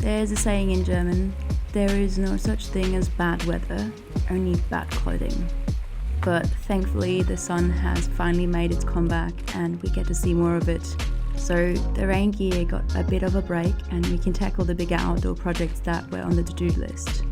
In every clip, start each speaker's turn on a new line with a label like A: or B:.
A: There's a saying in German, there is no such thing as bad weather, only bad clothing. But thankfully the sun has finally made its comeback and we get to see more of it. So the rain gear got a bit of a break and we can tackle the bigger outdoor projects that were on the to-do list.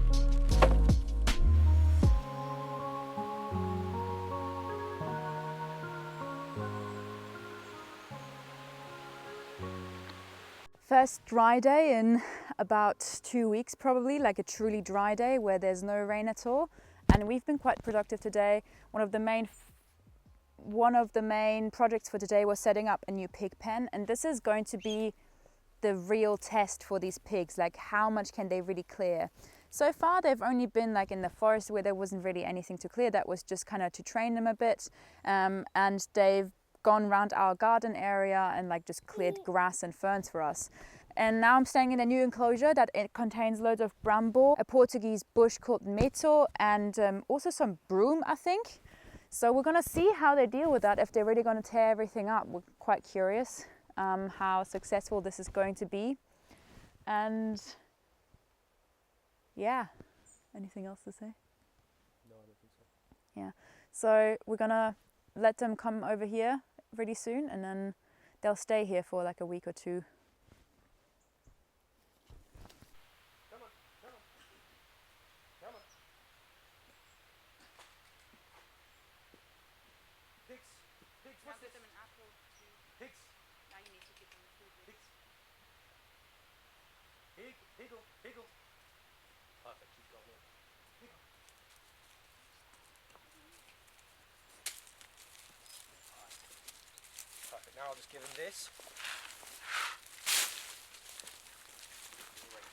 A: First dry day in about 2 weeks probably, like a truly dry day where there's no rain at all. And we've been quite productive today. One of the main projects for today was setting up a new pig pen, and this is going to be the real test for these pigs, like how much can they really clear. So far they've only been like in the forest where there wasn't really anything to clear. That was just kind of to train them a bit, and they've gone around our garden area and like just cleared grass and ferns for us. And now I'm staying in a new enclosure that it contains loads of bramble, a Portuguese bush called meto, and also some broom, I think. So we're gonna see how they deal with that, if they're really gonna tear everything up. We're quite curious how successful this is going to be. And yeah, anything else to say?
B: No, I don't think so.
A: Yeah, so we're gonna let them come over here really soon, and then they'll stay here for like a week or two.
B: Come on, come on, come on. Pigs, pigs, what's this?
A: Give them an apple too.
B: Pigs,
A: Now you need to give them the food.
B: pigs. Pig, higgle, higgle. Perfect, she's got it. Higgle. Perfect, now I'll just give him this. Great.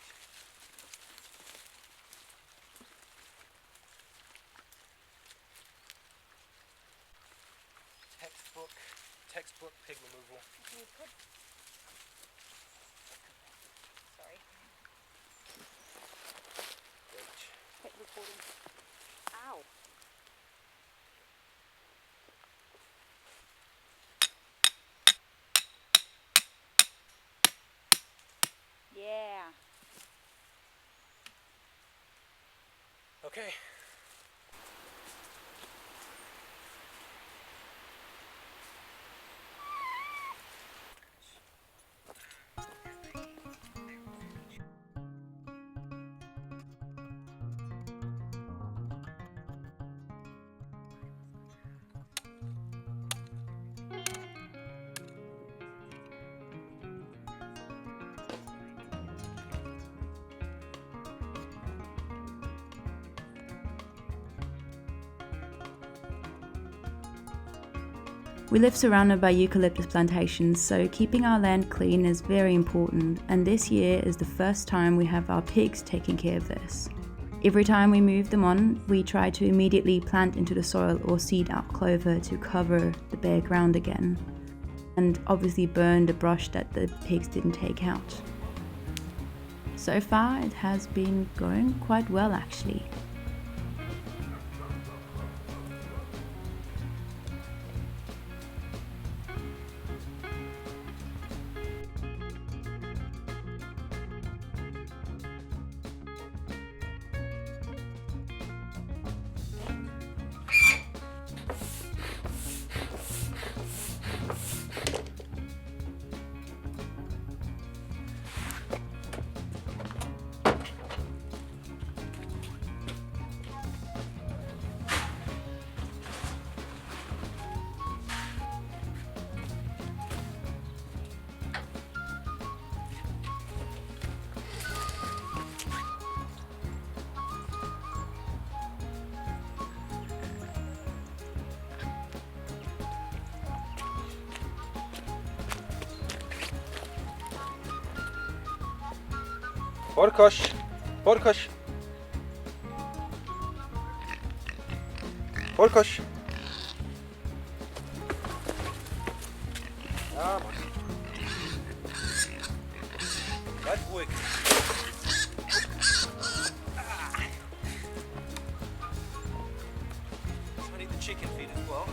B: Textbook pig removal.
A: Okay, good. Sorry.
B: Great.
A: Quit recording. Ow. Yeah.
B: Okay.
A: We live surrounded by eucalyptus plantations, so keeping our land clean is very important, and this year is the first time we have our pigs taking care of this. Every time we move them on, we try to immediately plant into the soil or seed out clover to cover the bare ground again, and obviously burn the brush that the pigs didn't take out. So far it has been going quite well actually.
B: Porkoś, porkoś. Porkoś. Come on. Bad boy. I need the chicken feed as well.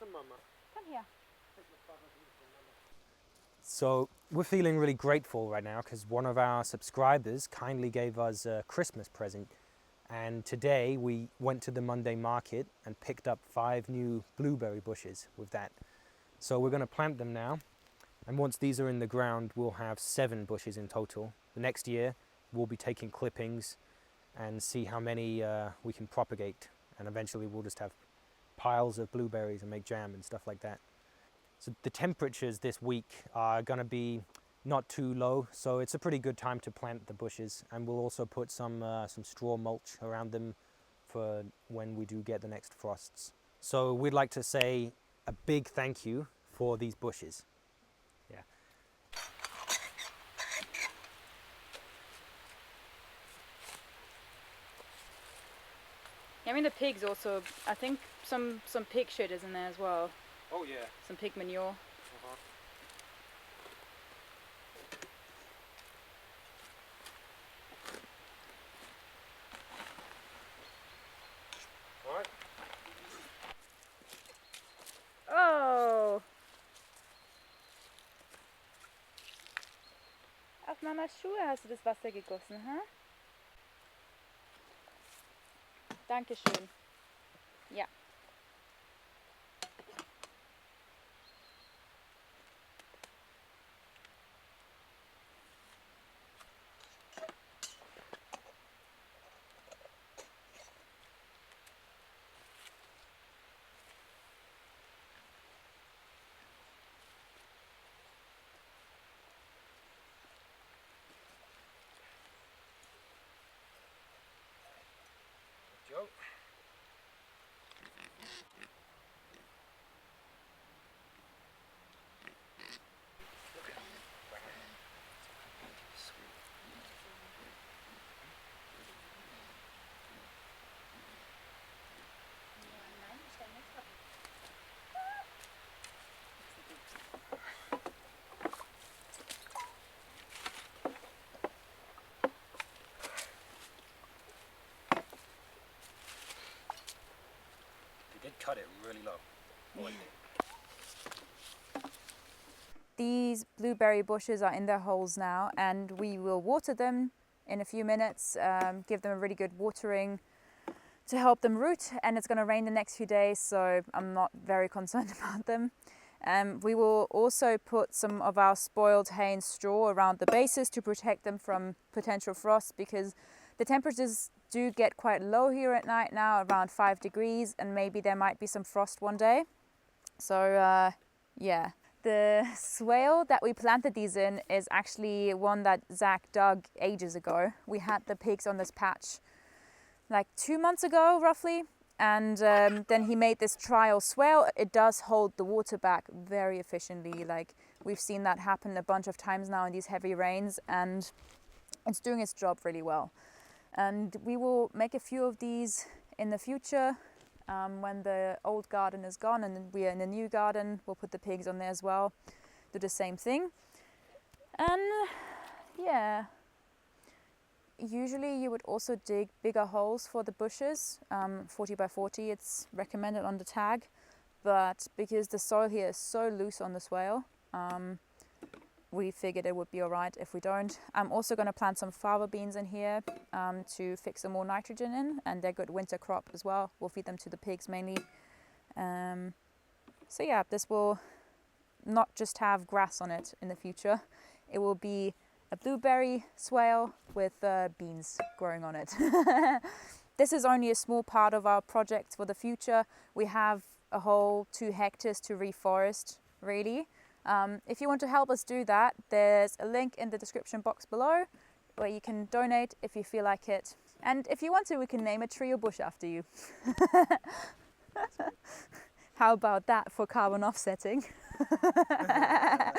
A: Come here.
C: So we're feeling really grateful right now because one of our subscribers kindly gave us a Christmas present, and today we went to the Monday market and picked up 5 new blueberry bushes with that. So we're going to plant them now, and once these are in the ground we'll have 7 bushes in total. The next year we'll be taking clippings and see how many we can propagate, and eventually we'll just have piles of blueberries and make jam and stuff like that. So the temperatures this week are going to be not too low, so it's a pretty good time to plant the bushes, and we'll also put some straw mulch around them for when we do get the next frosts. So we'd like to say a big thank you for these bushes. Yeah.
A: I mean the pigs also, I think some pig shit is in there as well.
C: Oh yeah.
A: Some pig manure.
C: Alright.
A: Oh! Auf Mamas Schuhe hast du das Wasser gegossen, ha? Dankeschön. Ja.
C: Joe. They did cut it really low.
A: These blueberry bushes are in their holes now, and we will water them in a few minutes, give them a really good watering to help them root, and it's going to rain the next few days, so I'm not very concerned about them. We will also put some of our spoiled hay and straw around the bases to protect them from potential frost, because the temperatures do get quite low here at night now, around 5 degrees, and maybe there might be some frost one day. So yeah. The swale that we planted these in is actually one that Zach dug ages ago. We had the pigs on this patch like 2 months ago roughly, and then he made this trial swale. It does hold the water back very efficiently. Like, we've seen that happen a bunch of times now in these heavy rains, and it's doing its job really well. And we will make a few of these in the future. When the old garden is gone and we are in a new garden, we'll put the pigs on there as well, do the same thing. And yeah, usually you would also dig bigger holes for the bushes, 40 by 40 it's recommended on the tag, but because the soil here is so loose on the swale, we figured it would be alright if we don't. I'm also going to plant some fava beans in here to fix some more nitrogen in, and they're good winter crop as well. We'll feed them to the pigs mainly. So yeah, this will not just have grass on it in the future. It will be a blueberry swale with beans growing on it. This is only a small part of our project for the future. We have a whole 2 hectares to reforest, really. If you want to help us do that, there's a link in the description box below where you can donate if you feel like it. And if you want to, we can name a tree or bush after you. How about that for carbon offsetting? I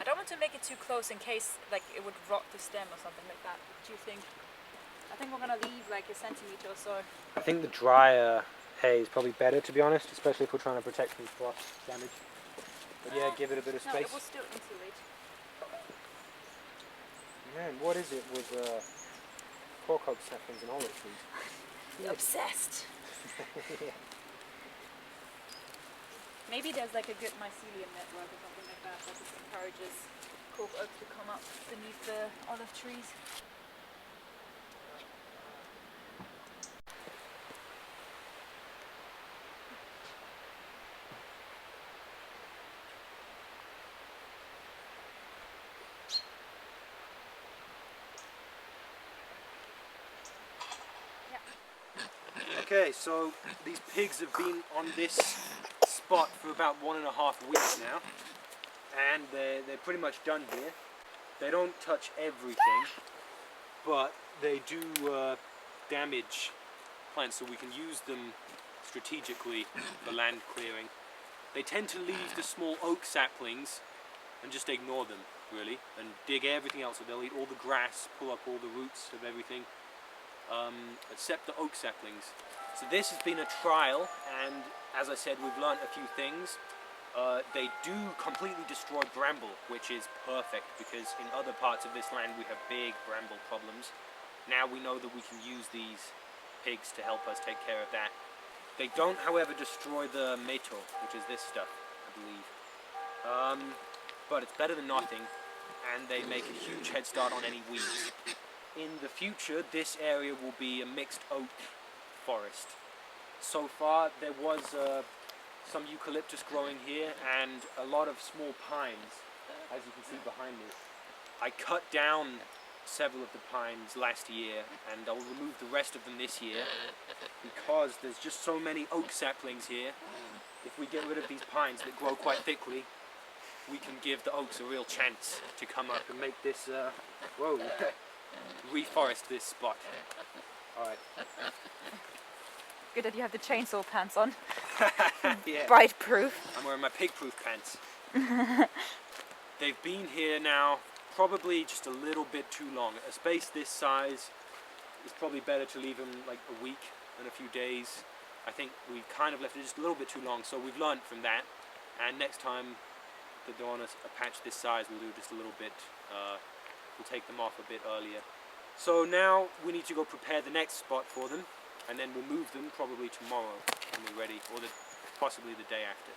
A: don't want to make it too close in case like it would rot the stem or something like that. What do you think? I think we're going to leave like a centimetre or so.
C: I think the drier hay is probably better, to be honest, especially if we're trying to protect from frost damage. But yeah, give it a bit of space.
A: No, it will still insulate.
C: Man, what is it with cork oak saplings and olive trees?
A: You're obsessed.
C: Yeah.
A: Maybe there's like a good mycelium network or something like that just encourages cork oak to come up beneath the olive trees.
C: Okay, so these pigs have been on this spot for about 1.5 weeks now, and they're pretty much done here. They don't touch everything, but they do damage plants, so we can use them strategically for land clearing. They tend to leave the small oak saplings and just ignore them, really, and dig everything else. So they'll eat all the grass, pull up all the roots of everything, except the oak saplings. So this has been a trial, and as I said, we've learned a few things. They do completely destroy bramble, which is perfect because in other parts of this land we have big bramble problems. Now we know that we can use these pigs to help us take care of that. They don't, however, destroy the meto, which is this stuff, I believe. But it's better than nothing, and they make a huge head start on any weeds. In the future, this area will be a mixed oak forest. So far, there was some eucalyptus growing here and a lot of small pines, as you can see behind me. I cut down several of the pines last year, and I'll remove the rest of them this year because there's just so many oak saplings here. If we get rid of these pines that grow quite thickly, we can give the oaks a real chance to come up and make this reforest this spot. Alright.
A: Good that you have the chainsaw pants on.
C: Yeah.
A: Bite proof.
C: I'm wearing my pig proof pants. They've been here now probably just a little bit too long. A space this size is probably better to leave them like a week than a few days. I think we kind of left it just a little bit too long, so we've learned from that. And next time that they're on a patch this size, we'll do just a little bit. We'll take them off a bit earlier. So now we need to go prepare the next spot for them, and then we'll move them probably tomorrow when we're ready, or possibly the day after.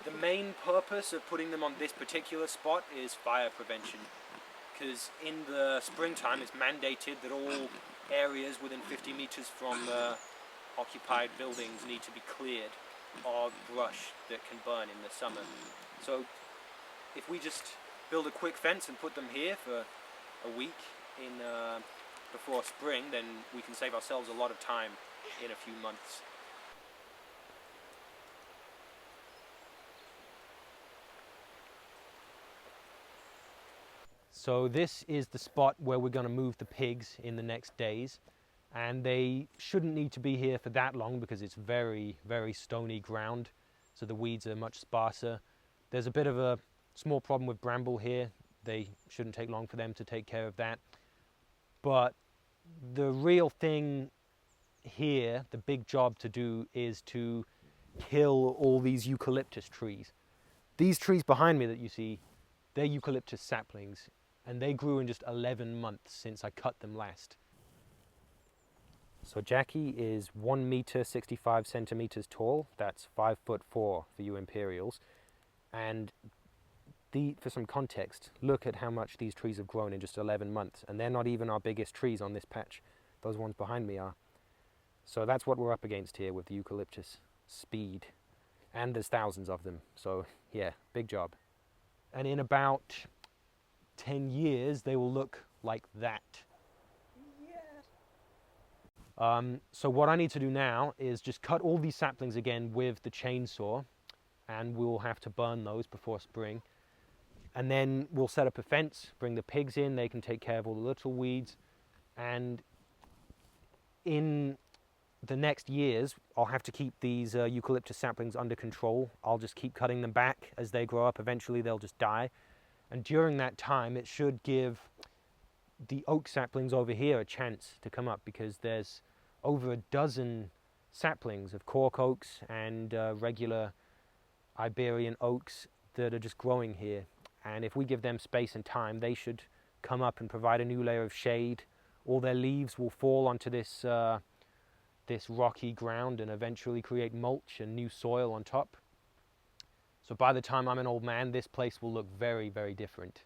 C: The main purpose of putting them on this particular spot is fire prevention, because in the springtime it's mandated that all areas within 50 meters from the occupied buildings need to be cleared of brush that can burn in the summer. So if we just build a quick fence and put them here for a week before spring, then we can save ourselves a lot of time in a few months. So this is the spot where we're going to move the pigs in the next days, and they shouldn't need to be here for that long because it's very, very stony ground, so the weeds are much sparser. There's a bit of a small problem with bramble here. They shouldn't take long for them to take care of that. But the real thing here, the big job to do, is to kill all these eucalyptus trees. These trees behind me that you see, they're eucalyptus saplings, and they grew in just 11 months since I cut them last. So Jackie is 1 meter 65 centimeters tall. That's 5'4" for you Imperials. And for some context, look at how much these trees have grown in just 11 months, and they're not even our biggest trees on this patch. Those ones behind me are. So that's what we're up against here with the eucalyptus speed, and there's thousands of them. So yeah, big job. And in about 10 years, they will look like that. So what I need to do now is just cut all these saplings again with the chainsaw, and we'll have to burn those before spring. And then we'll set up a fence, bring the pigs in, they can take care of all the little weeds. And in the next years, I'll have to keep these eucalyptus saplings under control. I'll just keep cutting them back as they grow up. Eventually they'll just die. And during that time, it should give the oak saplings over here a chance to come up, because there's over a dozen saplings of cork oaks and regular Iberian oaks that are just growing here. And if we give them space and time, they should come up and provide a new layer of shade. All their leaves will fall onto this rocky ground and eventually create mulch and new soil on top. So by the time I'm an old man, this place will look very, very different.